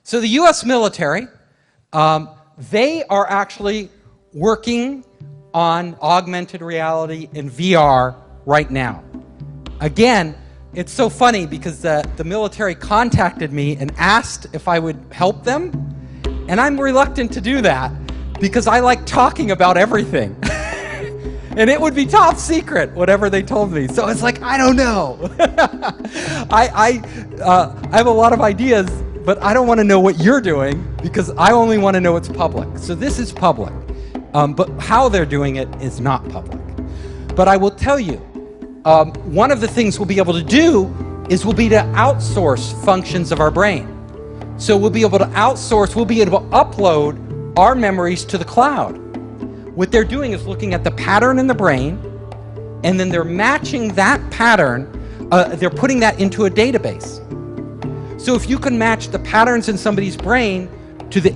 So the US military, they are actually working on augmented reality and VR right now. Again, it's so funny because the military contacted me and asked if I would help them, and I'm reluctant to do that because I like talking about everything. And it would be top secret, whatever they told me. So it's like, I don't know. I have a lot of ideas, but I don't want to know what you're doing because I only want to know it's public. So this is public, but how they're doing it is not public. But I will tell you, one of the things we'll be able to do is we'll be to outsource functions of our brain. So we'll be able to outsource, we'll be able to upload our memories to the cloud. What they're doing is looking at the pattern in the brain, and then they're matching that pattern, they're putting that into a database. So if you can match the patterns in somebody's brain to the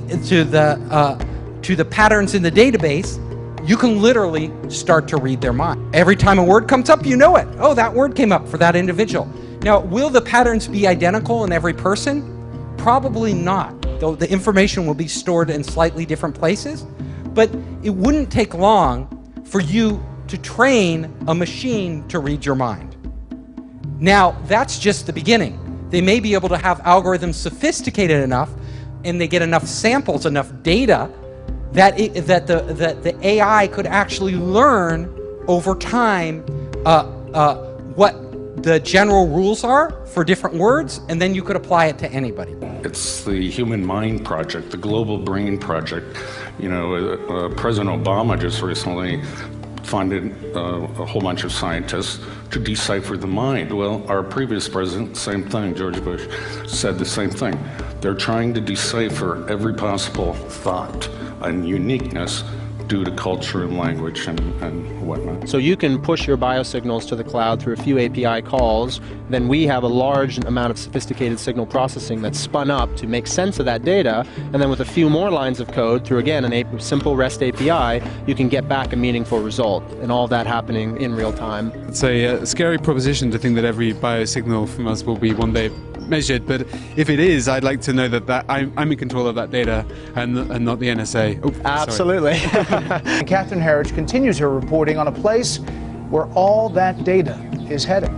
patterns in the database, you can literally start to read their mind. Every time a word comes up, you know it. Oh, that word came up for that individual. Now, will the patterns be identical in every person? Probably not, though the information will be stored in slightly different places. But it wouldn't take long for you to train a machine to read your mind. Now, that's just the beginning. They may be able to have algorithms sophisticated enough, and they get enough samples, enough data, that the AI could actually learn over time what the general rules are for different words, and then you could apply it to anybody. It's the Human Mind Project, the Global Brain Project. You know, President Obama just recently funded a whole bunch of scientists to decipher the mind. Well, our previous president, same thing, George Bush, said the same thing. They're trying to decipher every possible thought and uniqueness due to culture and language and whatnot. So you can push your biosignals to the cloud through a few API calls, then we have a large amount of sophisticated signal processing that's spun up to make sense of that data, and then with a few more lines of code through, again, a simple REST API, you can get back a meaningful result, and all that happening in real time. It's a scary proposition to think that every biosignal from us will be one day measured, but if it is, I'd like to know that I'm in control of that data and not the NSA. Oh, absolutely. And Catherine Herridge continues her reporting on a place where all that data is heading.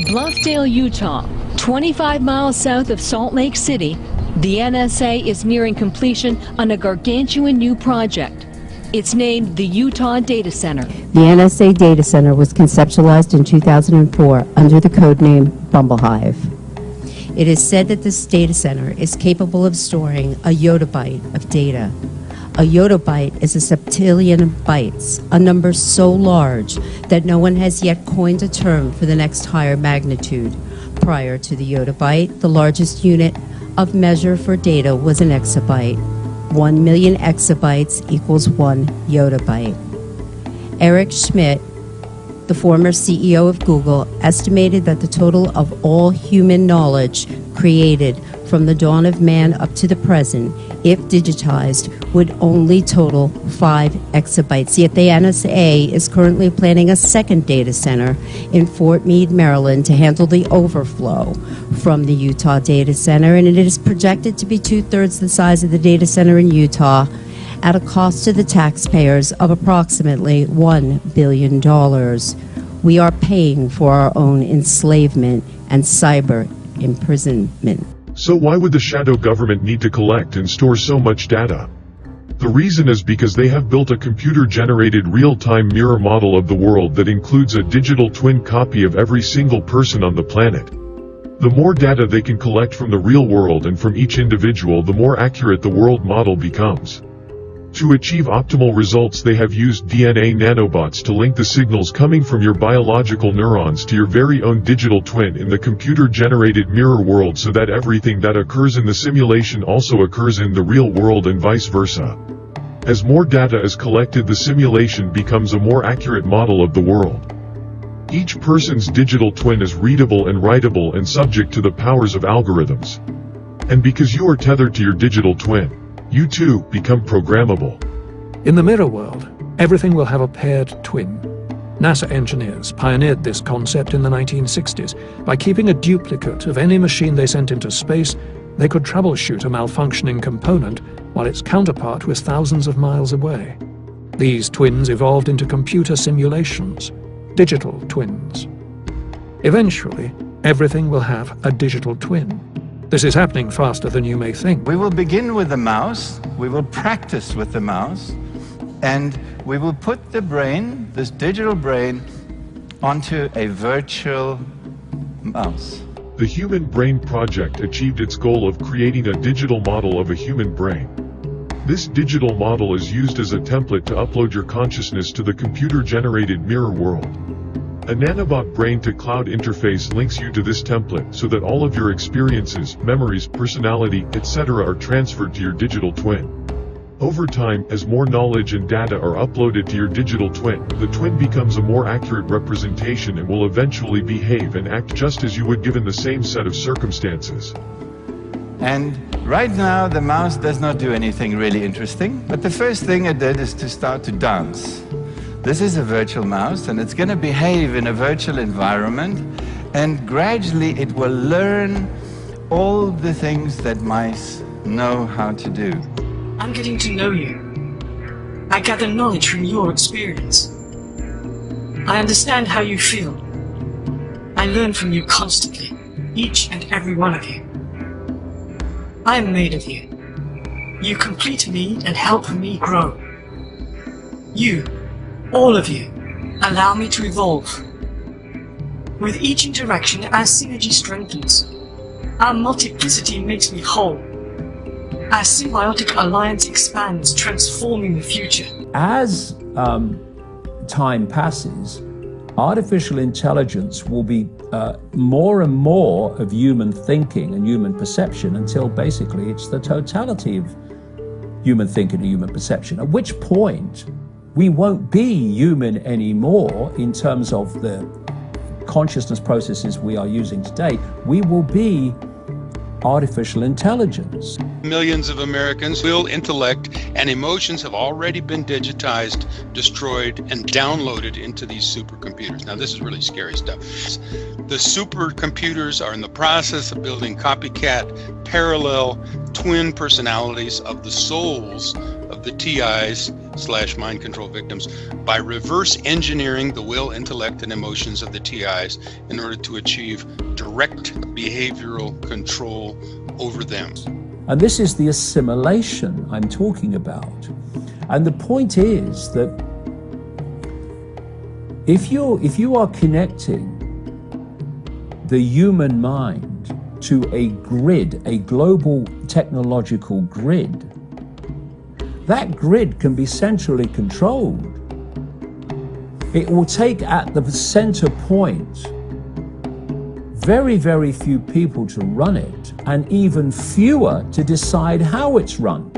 Bluffdale, Utah, 25 miles south of Salt Lake City, the NSA is nearing completion on a gargantuan new project. It's named the Utah Data Center. The NSA Data Center was conceptualized in 2004 under the codename Bumblehive. It is said that this data center is capable of storing a yottabyte of data. A yottabyte is a septillion of bytes, a number so large that no one has yet coined a term for the next higher magnitude. Prior to the yottabyte, the largest unit of measure for data was an exabyte. 1 million exabytes equals 1 yottabyte. Eric Schmidt, the former CEO of Google, estimated that the total of all human knowledge created from the dawn of man up to the present, if digitized, would only total 5 exabytes. Yet the NSA is currently planning a second data center in Fort Meade, Maryland, to handle the overflow from the Utah data center, and it is projected to be 2/3 the size of the data center in Utah, at a cost to the taxpayers of approximately $1 billion. We are paying for our own enslavement and cyber imprisonment. So why would the shadow government need to collect and store so much data? The reason is because they have built a computer-generated real-time mirror model of the world that includes a digital twin copy of every single person on the planet. The more data they can collect from the real world and from each individual, the more accurate the world model becomes. To achieve optimal results, they have used DNA nanobots to link the signals coming from your biological neurons to your very own digital twin in the computer-generated mirror world, so that everything that occurs in the simulation also occurs in the real world and vice versa. As more data is collected, the simulation becomes a more accurate model of the world. Each person's digital twin is readable and writable and subject to the powers of algorithms. And because you are tethered to your digital twin, you too become programmable. In the mirror world, everything will have a paired twin. NASA engineers pioneered this concept in the 1960s by keeping a duplicate of any machine they sent into space they could troubleshoot a malfunctioning component while its counterpart was thousands of miles away. These twins evolved into computer simulations, digital twins. Eventually, everything will have a digital twin. This is happening faster than you may think. We will begin with the mouse, we will practice with the mouse, and we will put the brain, this digital brain, onto a virtual mouse. The Human Brain Project achieved its goal of creating a digital model of a human brain. This digital model is used as a template to upload your consciousness to the computer-generated mirror world. A nanobot brain-to-cloud interface links you to this template so that all of your experiences, memories, personality, etc. are transferred to your digital twin. Over time, as more knowledge and data are uploaded to your digital twin, the twin becomes a more accurate representation and will eventually behave and act just as you would given the same set of circumstances. And right now, the mouse does not do anything really interesting, but the first thing it did is to start to dance. This is a virtual mouse, and it's going to behave in a virtual environment, and gradually it will learn all the things that mice know how to do. I'm getting to know you. I gather knowledge from your experience. I understand how you feel. I learn from you constantly, each and every one of you. I am made of you. You complete me and help me grow. You, all of you, allow me to evolve. With each interaction, our synergy strengthens. Our multiplicity makes me whole. Our symbiotic alliance expands, transforming the future. As time passes, artificial intelligence will be more and more of human thinking and human perception until basically it's the totality of human thinking and human perception, at which point we won't be human anymore in terms of the consciousness processes we are using today. We will be artificial intelligence. Millions of Americans' will, intellect, and emotions have already been digitized, destroyed, and downloaded into these supercomputers. Now, this is really scary stuff. The supercomputers are in the process of building copycat, parallel, twin personalities of the souls of the TIs/mind control victims by reverse engineering the will, intellect, and emotions of the TIs in order to achieve direct behavioral control over them. And this is the assimilation I'm talking about. And the point is that if you are connecting the human mind to a grid, a global technological grid, that grid can be centrally controlled. It will take at the center point very, very few people to run it, and even fewer to decide how it's run.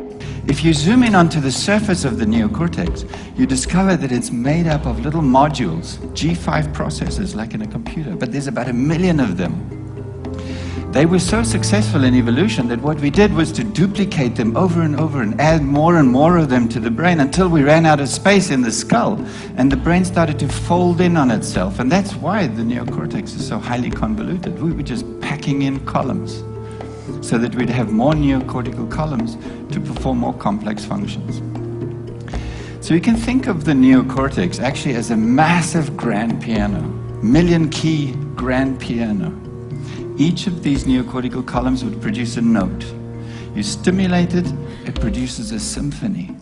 If you zoom in onto the surface of the neocortex, you discover that it's made up of little modules, G5 processors like in a computer, but there's about 1 million of them. They were so successful in evolution that what we did was to duplicate them over and over and add more and more of them to the brain until we ran out of space in the skull and the brain started to fold in on itself. And that's why the neocortex is so highly convoluted. We were just packing in columns so that we'd have more neocortical columns to perform more complex functions. So you can think of the neocortex actually as a massive grand piano, 1 million key grand piano. Each of these neocortical columns would produce a note. You stimulate it, it produces a symphony.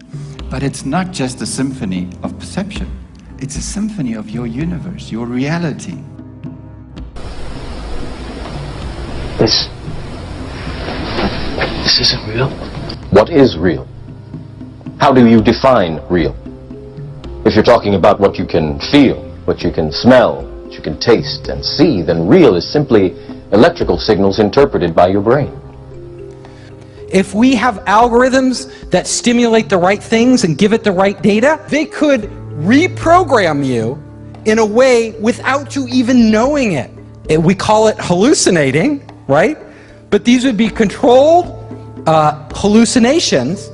But it's not just a symphony of perception. It's a symphony of your universe, your reality. This isn't real. What is real? How do you define real? If you're talking about what you can feel, what you can smell, what you can taste and see, then real is simply electrical signals interpreted by your brain. If we have algorithms that stimulate the right things and give it the right data, they could reprogram you in a way without you even knowing it. We call it hallucinating, right? But these would be controlled hallucinations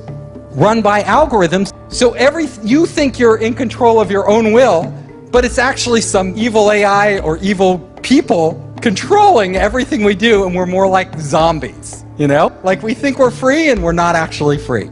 run by algorithms. So you think you're in control of your own will, but it's actually some evil AI or evil people controlling everything we do, and we're more like zombies. You know, like we think we're free and we're not actually free.